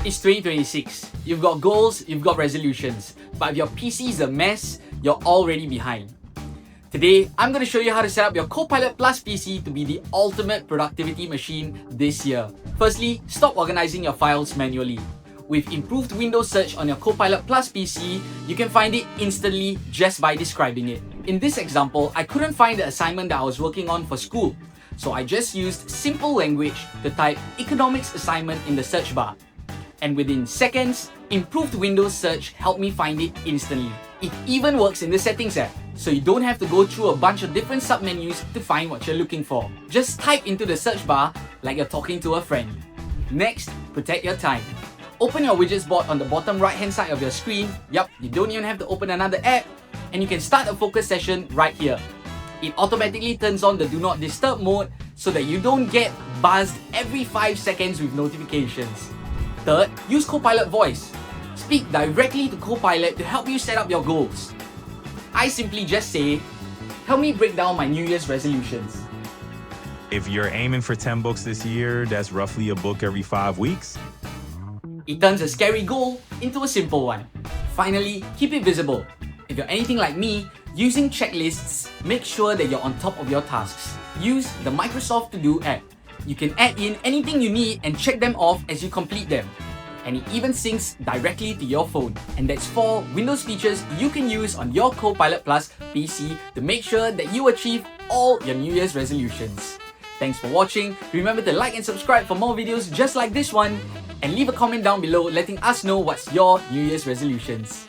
It's 2026. You've got goals, you've got resolutions, but if your PC is a mess, you're already behind. Today, I'm going to show you how to set up your Copilot PC to be the ultimate productivity machine this year. Firstly, stop organizing your files manually. With improved Windows search on your Copilot PC, you can find it instantly just by describing it. In this example, I couldn't find the assignment that I was working on for school, so I just used simple language to type economics assignment in the search bar. And within seconds, improved Windows search helped me find it instantly. It even works in the settings app, so you don't have to go through a bunch of different submenus to find what you're looking for. Just type into the search bar like you're talking to a friend. Next, protect your time. Open your widgets board on the bottom right hand side of your screen. Yup, you don't even have to open another app, and you can start a focus session right here. It automatically turns on the do not disturb mode so that you don't get buzzed every 5 seconds with notifications. Third, use Copilot Voice. Speak directly to Copilot to help you set up your goals. I simply just say, help me break down my New Year's resolutions. If you're aiming for 10 books this year, that's roughly a book every 5 weeks. It turns a scary goal into a simple one. Finally, keep it visible. If you're anything like me, using checklists, make sure that you're on top of your tasks. Use the Microsoft To Do app. You can add in anything you need and check them off as you complete them. And it even syncs directly to your phone. And that's 4 Windows features you can use on your Copilot PC to make sure that you achieve all your New Year's resolutions. Thanks for watching. Remember to like and subscribe for more videos just like this one. And leave a comment down below letting us know what's your New Year's resolutions.